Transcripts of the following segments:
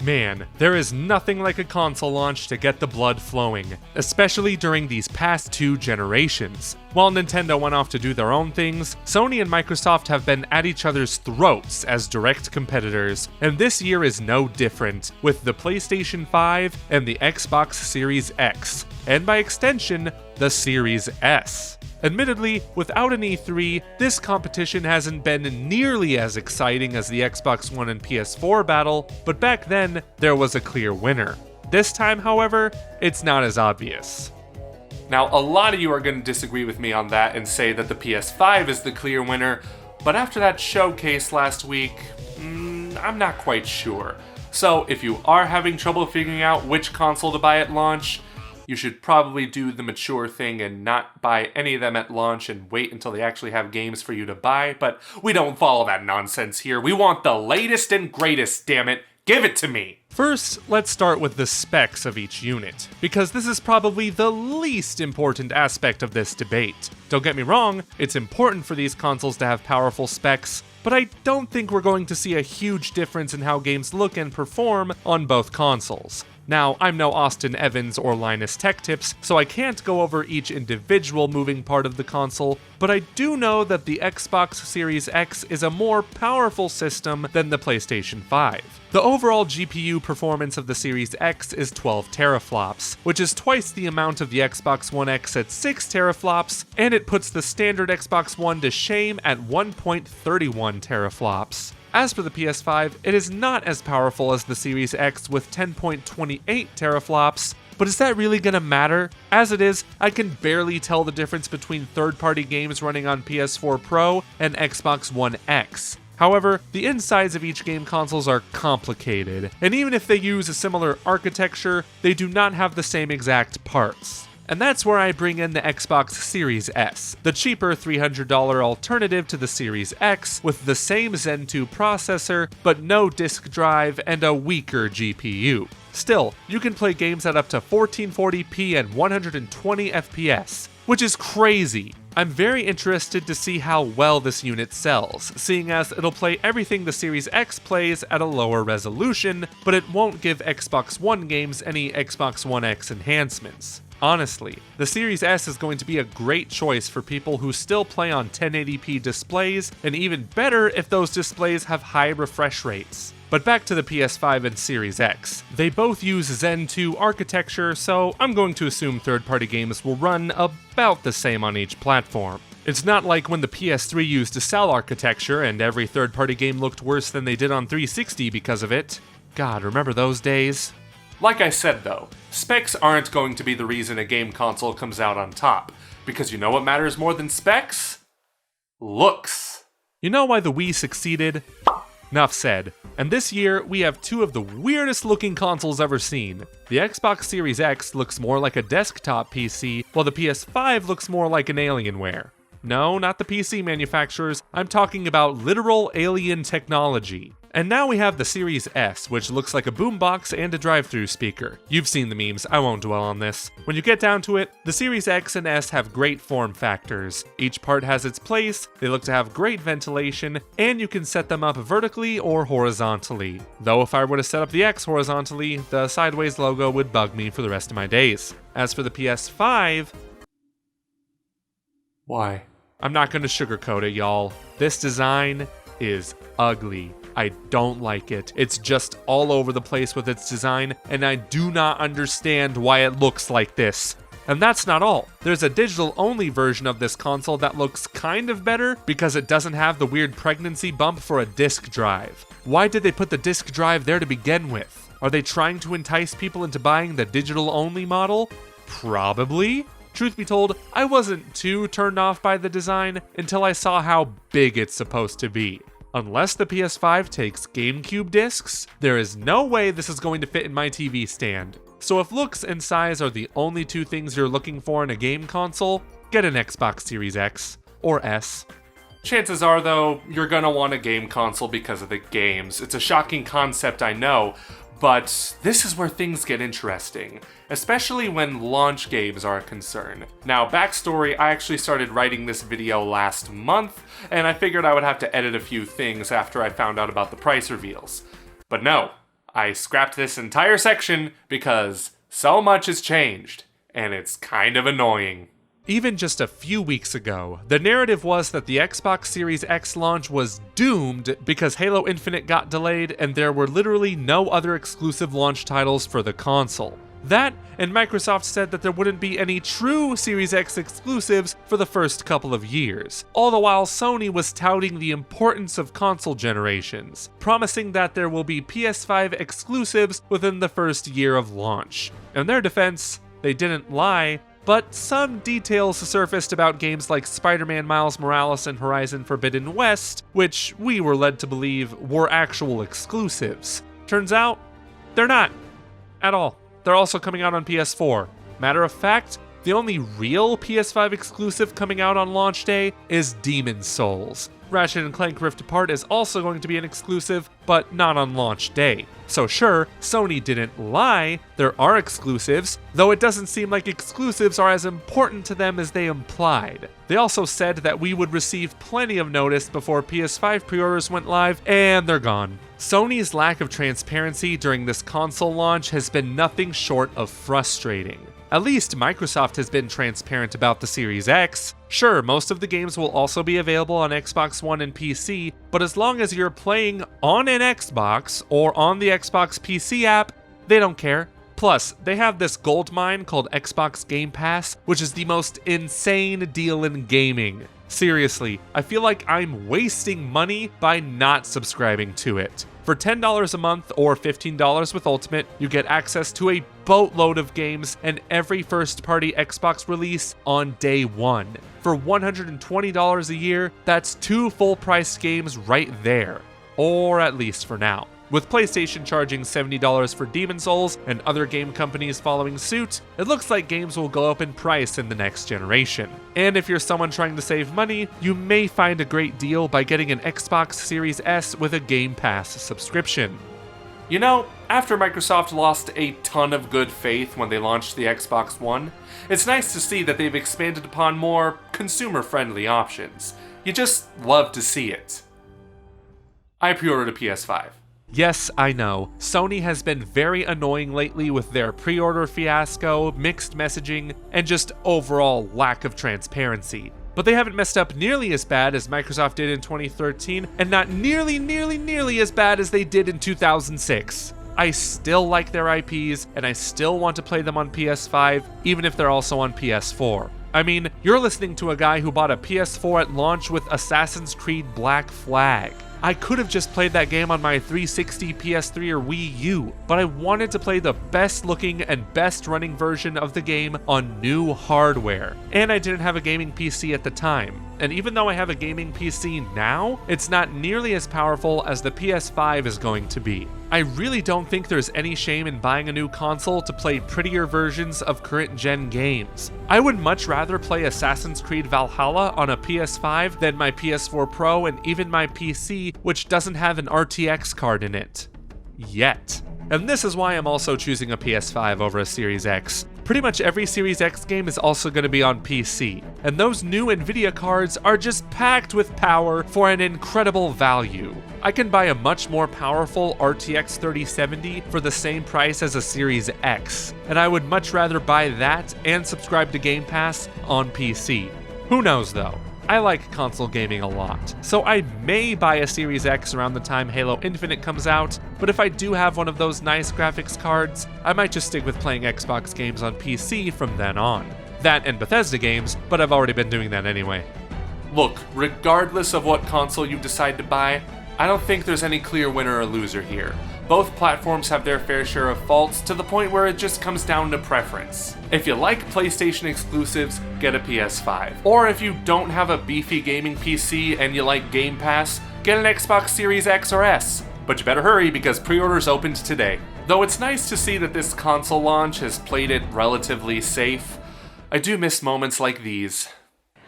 Man, there is nothing like a console launch to get the blood flowing, especially during these past 2 generations. While Nintendo went off to do their own things, Sony and Microsoft have been at each other's throats as direct competitors, and this year is no different, with the PlayStation 5 and the Xbox Series X, and by extension, the Series S. Admittedly, without an E3, this competition hasn't been nearly as exciting as the Xbox One and PS4 battle, but back then, there was a clear winner. This time, however, it's not as obvious. Now, a lot of you are going to disagree with me on that and say that the PS5 is the clear winner, but after that showcase last week, I'm not quite sure. So, if you are having trouble figuring out which console to buy at launch, you should probably do the mature thing and not buy any of them at launch and wait until they actually have games for you to buy, but we don't follow that nonsense here. We want the latest and greatest, damn it. Give it to me! First, let's start with the specs of each unit, because this is probably the least important aspect of this debate. Don't get me wrong, it's important for these consoles to have powerful specs, but I don't think we're going to see a huge difference in how games look and perform on both consoles. Now, I'm no Austin Evans or Linus Tech Tips, so I can't go over each individual moving part of the console, but I do know that the Xbox Series X is a more powerful system than the PlayStation 5. The overall GPU performance of the Series X is 12 teraflops, which is twice the amount of the Xbox One X at 6 teraflops, and it puts the standard Xbox One to shame at 1.31 teraflops. As for the PS5, it is not as powerful as the Series X with 10.28 teraflops, but is that really gonna matter? As it is, I can barely tell the difference between third-party games running on PS4 Pro and Xbox One X. However, the insides of each game consoles are complicated, and even if they use a similar architecture, they do not have the same exact parts. And that's where I bring in the Xbox Series S, the cheaper $300 alternative to the Series X with the same Zen 2 processor, but no disk drive and a weaker GPU. Still, you can play games at up to 1440p and 120 FPS, which is crazy. I'm very interested to see how well this unit sells, seeing as it'll play everything the Series X plays at a lower resolution, but it won't give Xbox One games any Xbox One X enhancements. Honestly, the Series S is going to be a great choice for people who still play on 1080p displays, and even better if those displays have high refresh rates. But back to the PS5 and Series X. They both use Zen 2 architecture, so I'm going to assume third-party games will run about the same on each platform. It's not like when the PS3 used a cell architecture and every third-party game looked worse than they did on 360 because of it. God, remember those days? Like I said though, specs aren't going to be the reason a game console comes out on top, because you know what matters more than specs? Looks. You know why the Wii succeeded? Enough said. And this year, we have 2 of the weirdest looking consoles ever seen. The Xbox Series X looks more like a desktop PC, while the PS5 looks more like an Alienware. No, not the PC manufacturers, I'm talking about literal alien technology. And now we have the Series S, which looks like a boombox and a drive-thru speaker. You've seen the memes, I won't dwell on this. When you get down to it, the Series X and S have great form factors. Each part has its place, they look to have great ventilation, and you can set them up vertically or horizontally. Though if I were to set up the X horizontally, the sideways logo would bug me for the rest of my days. As for the PS5... Why? I'm not gonna sugarcoat it, y'all. This design is ugly. I don't like it. It's just all over the place with its design, and I do not understand why it looks like this. And that's not all. There's a digital-only version of this console that looks kind of better because it doesn't have the weird pregnancy bump for a disk drive. Why did they put the disk drive there to begin with? Are they trying to entice people into buying the digital-only model? Probably. Truth be told, I wasn't too turned off by the design until I saw how big it's supposed to be. Unless the PS5 takes GameCube discs, there is no way this is going to fit in my TV stand. So if looks and size are the only 2 things you're looking for in a game console, get an Xbox Series X or S. Chances are though, you're gonna want a game console because of the games. It's a shocking concept, I know, but this is where things get interesting, especially when launch games are a concern. Now, backstory, I actually started writing this video last month, and I figured I would have to edit a few things after I found out about the price reveals. But no, I scrapped this entire section because so much has changed, and it's kind of annoying. Even just a few weeks ago, the narrative was that the Xbox Series X launch was doomed because Halo Infinite got delayed and there were literally no other exclusive launch titles for the console. That, and Microsoft said that there wouldn't be any true Series X exclusives for the first couple of years, all the while Sony was touting the importance of console generations, promising that there will be PS5 exclusives within the first year of launch. In their defense, they didn't lie, but some details surfaced about games like Spider-Man Miles Morales and Horizon Forbidden West, which we were led to believe were actual exclusives. Turns out, they're not. At all. They're also coming out on PS4. Matter of fact, the only real PS5 exclusive coming out on launch day is Demon's Souls. Ratchet & Clank Rift Apart is also going to be an exclusive, but not on launch day. So sure, Sony didn't lie, there are exclusives, though it doesn't seem like exclusives are as important to them as they implied. They also said that we would receive plenty of notice before PS5 pre-orders went live, and they're gone. Sony's lack of transparency during this console launch has been nothing short of frustrating. At least Microsoft has been transparent about the Series X. Sure, most of the games will also be available on Xbox One and PC, but as long as you're playing on an Xbox or on the Xbox PC app, they don't care. Plus, they have this gold mine called Xbox Game Pass, which is the most insane deal in gaming. Seriously, I feel like I'm wasting money by not subscribing to it. For $10 a month or $15 with Ultimate, you get access to a boatload of games and every first-party Xbox release on day one. For $120 a year, that's 2 full-price games right there. Or at least for now. With PlayStation charging $70 for Demon's Souls and other game companies following suit, it looks like games will go up in price in the next generation. And if you're someone trying to save money, you may find a great deal by getting an Xbox Series S with a Game Pass subscription. You know, after Microsoft lost a ton of good faith when they launched the Xbox One, it's nice to see that they've expanded upon more consumer-friendly options. You just love to see it. I pre-ordered a PS5. Yes, I know, Sony has been very annoying lately with their pre-order fiasco, mixed messaging, and just overall lack of transparency. But they haven't messed up nearly as bad as Microsoft did in 2013, and not nearly as bad as they did in 2006. I still like their IPs, and I still want to play them on PS5, even if they're also on PS4. I mean, you're listening to a guy who bought a PS4 at launch with Assassin's Creed Black Flag. I could have just played that game on my 360, PS3, or Wii U, but I wanted to play the best looking and best running version of the game on new hardware. And I didn't have a gaming PC at the time. And even though I have a gaming PC now, it's not nearly as powerful as the PS5 is going to be. I really don't think there's any shame in buying a new console to play prettier versions of current-gen games. I would much rather play Assassin's Creed Valhalla on a PS5 than my PS4 Pro and even my PC, which doesn't have an RTX card in it. Yet. And this is why I'm also choosing a PS5 over a Series X. Pretty much every Series X game is also going to be on PC, and those new Nvidia cards are just packed with power for an incredible value. I can buy a much more powerful RTX 3070 for the same price as a Series X, and I would much rather buy that and subscribe to Game Pass on PC. Who knows though? I like console gaming a lot, so I may buy a Series X around the time Halo Infinite comes out, but if I do have one of those nice graphics cards, I might just stick with playing Xbox games on PC from then on. That and Bethesda games, but I've already been doing that anyway. Look, regardless of what console you decide to buy, I don't think there's any clear winner or loser here. Both platforms have their fair share of faults to the point where it just comes down to preference. If you like PlayStation exclusives, get a PS5. Or if you don't have a beefy gaming PC and you like Game Pass, get an Xbox Series X or S. But you better hurry because pre-orders opened today. Though it's nice to see that this console launch has played it relatively safe, I do miss moments like these.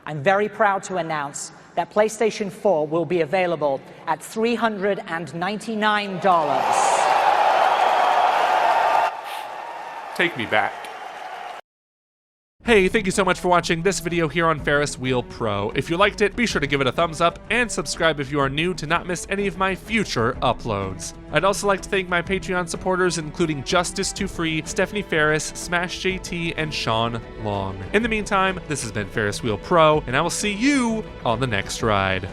I'm very proud to announce that PlayStation 4 will be available at $399. Take me back. Hey, thank you so much for watching this video here on Ferris Wheel Pro. If you liked it, be sure to give it a thumbs up and subscribe if you are new to not miss any of my future uploads. I'd also like to thank my Patreon supporters, including Justice 2 Free, Stephanie Ferris, Smash JT, and Sean Long. In the meantime, this has been Ferris Wheel Pro, and I will see you on the next ride.